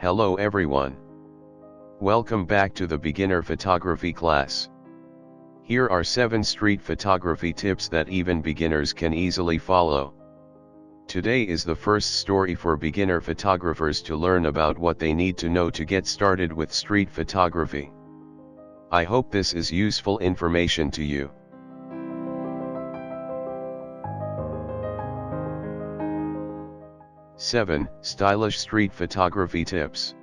Hello everyone. Welcome back to the beginner photography class. Here are 7 street photography tips that even beginners can easily follow. Today is the first story for beginner photographers to learn about what they need to know to get started with street photography. I hope this is useful information to you. Seven Stylish street photography tips.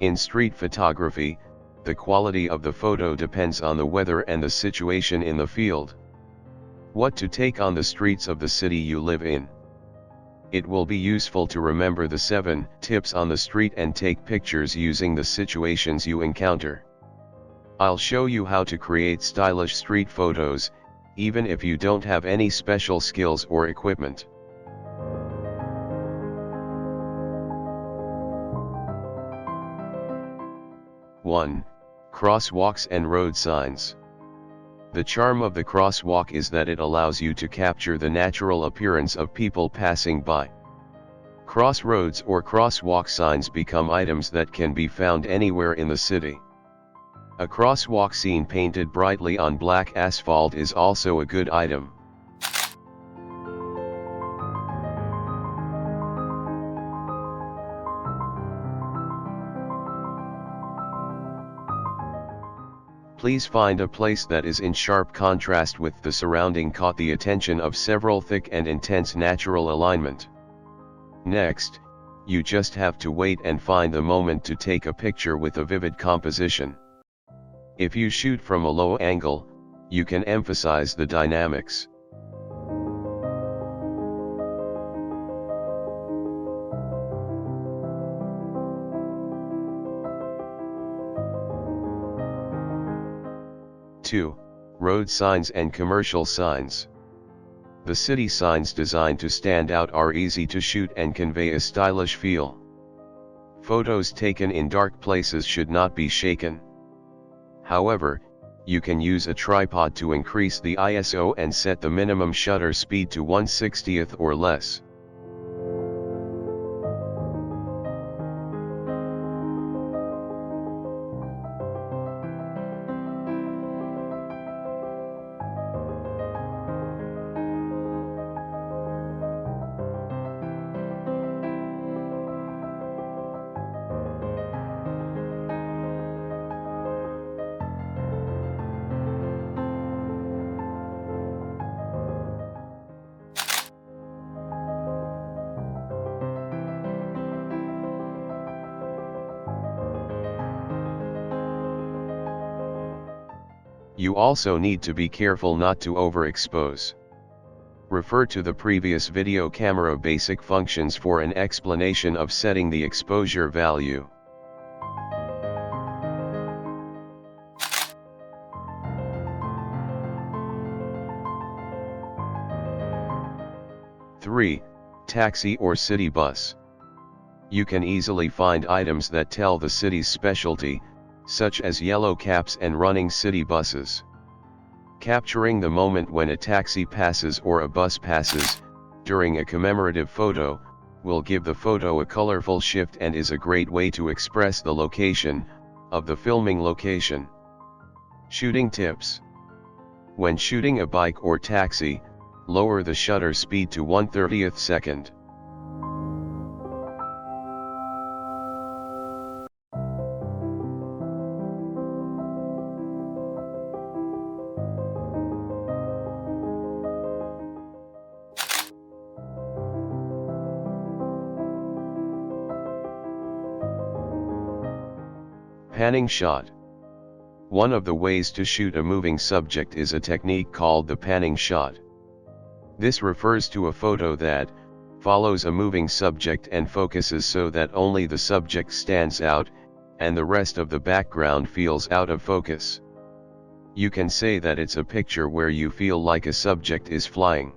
In street photography, the quality of the photo depends on the weather and the situation in the field. What to take on the streets of the city you live in. It will be useful to remember the 7 tips on the street and take pictures using the situations you encounter. I'll show you how to create stylish street photos, even if you don't have any special skills or equipment. 1. Crosswalks and road signs. The charm of the crosswalk is that it allows you to capture the natural appearance of people passing by. Crossroads or crosswalk signs become items that can be found anywhere in the city. A crosswalk scene painted brightly on black asphalt is also a good item. Please find a place that is in sharp contrast with the surrounding caught the attention of several thick and intense natural alignment. Next, you just have to wait and find the moment to take a picture with a vivid composition. If you shoot from a low angle, you can emphasize the dynamics. Two. Road signs and commercial signs. The city signs designed to stand out are easy to shoot and convey a stylish feel. Photos taken in dark places should not be shaken. However, you can use a tripod to increase the ISO and set the minimum shutter speed to 1/60th or less. You also need to be careful not to overexpose. Refer to the previous video camera basic functions for an explanation of setting the exposure value. Three. Taxi or city bus. You can easily find items that tell the city's specialty, such as yellow caps and running city buses. Capturing the moment when a taxi passes or a bus passes, during a commemorative photo, will give the photo a colorful shift and is a great way to express the location of the filming location. Shooting tips. When shooting a bike or taxi, lower the shutter speed to 1/30th second. Panning shot. One of the ways to shoot a moving subject is a technique called the panning shot. This refers to a photo that follows a moving subject and focuses so that only the subject stands out, and the rest of the background feels out of focus. You can say that it's a picture where you feel like a subject is flying.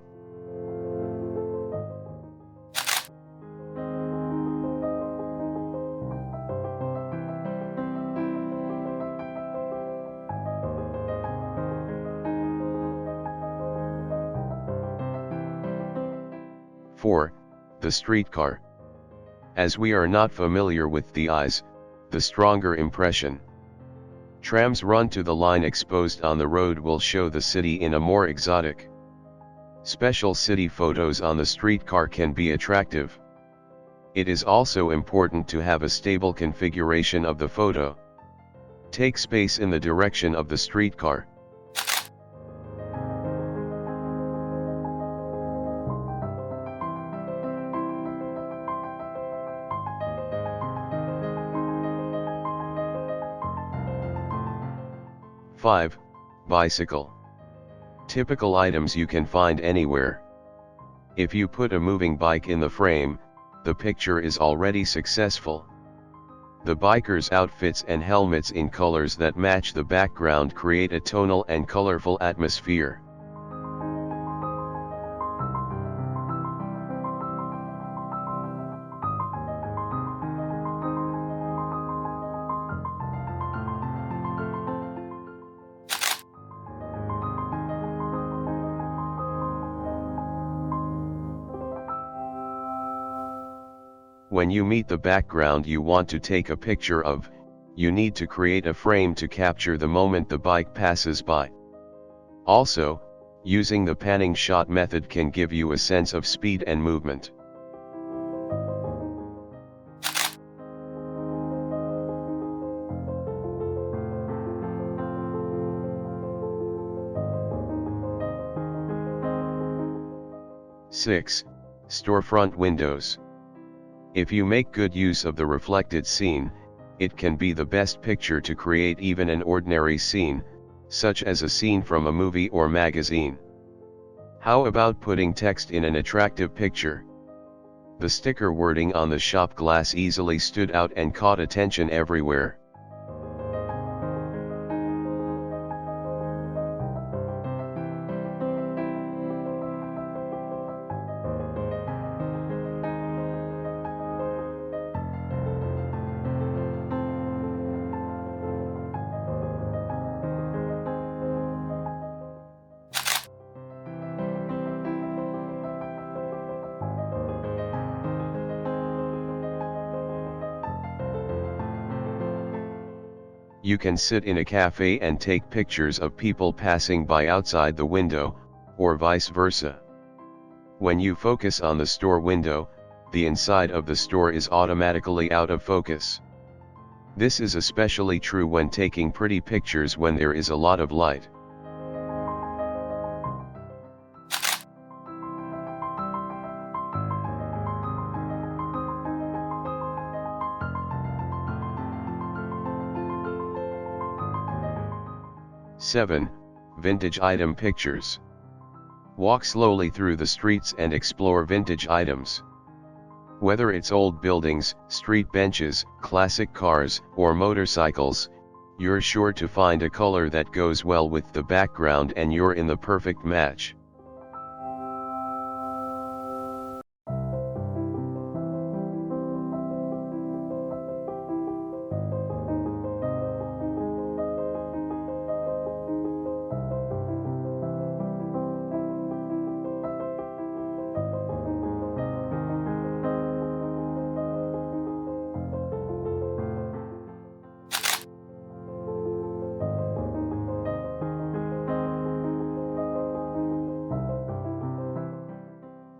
Four. The streetcar. As we are not familiar with the eyes, the stronger impression. Trams run to the line exposed on the road will show the city in a more exotic. Special city photos on the streetcar can be attractive. It is also important to have a stable configuration of the photo. Take space in the direction of the streetcar. Five, bicycle. Typical items you can find anywhere. If you put a moving bike in the frame, the picture is already successful. The bikers' outfits and helmets in colors that match the background create a tonal and colorful atmosphere. When you meet the background you want to take a picture of, you need to create a frame to capture the moment the bike passes by. Also, using the panning shot method can give you a sense of speed and movement. Six, storefront windows. If you make good use of the reflected scene, it can be the best picture to create even an ordinary scene, such as a scene from a movie or magazine. How about putting text in an attractive picture? The sticker wording on the shop glass easily stood out and caught attention everywhere. You can sit in a cafe and take pictures of people passing by outside the window, or vice versa. When you focus on the store window, the inside of the store is automatically out of focus. This is especially true when taking pretty pictures when there is a lot of light. Seven, vintage item pictures. Walk slowly through the streets and explore vintage items. Whether it's old buildings, street benches, classic cars, or motorcycles, you're sure to find a color that goes well with the background and you're in the perfect match.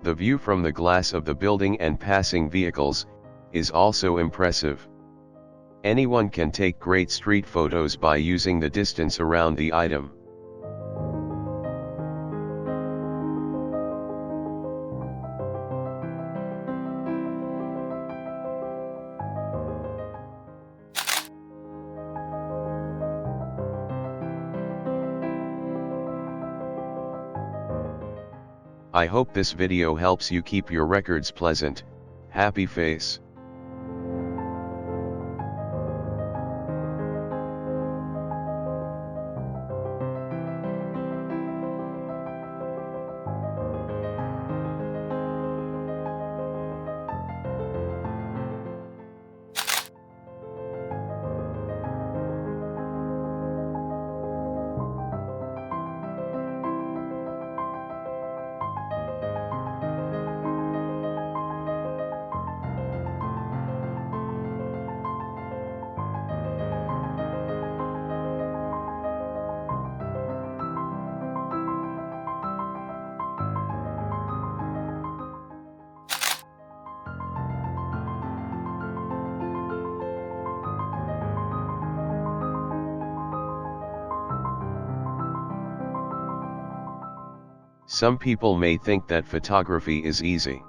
The view from the glass of the building and passing vehicles is also impressive. Anyone can take great street photos by using the distance around the item. I hope this video helps you keep your records pleasant. Happy face. Some people may think that photography is easy.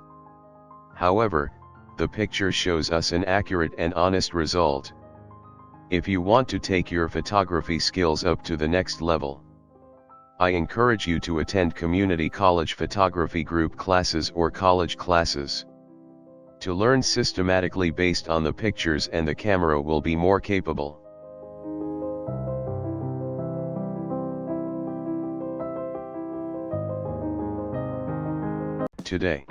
However, the picture shows us an accurate and honest result. If you want to take your photography skills up to the next level, I encourage you to attend community college photography group classes or college classes. To learn systematically based on the pictures, and the camera will be more capable. Today,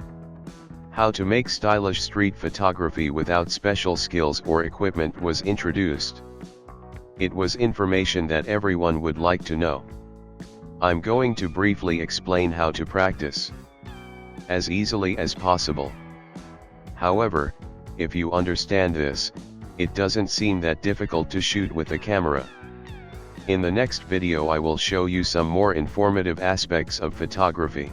how to make stylish street photography without special skills or equipment was introduced. It was information that everyone would like to know. I'm going to briefly explain how to practice as easily as possible. However, if you understand this, it doesn't seem that difficult to shoot with a camera. In the next video I will show you some more informative aspects of photography.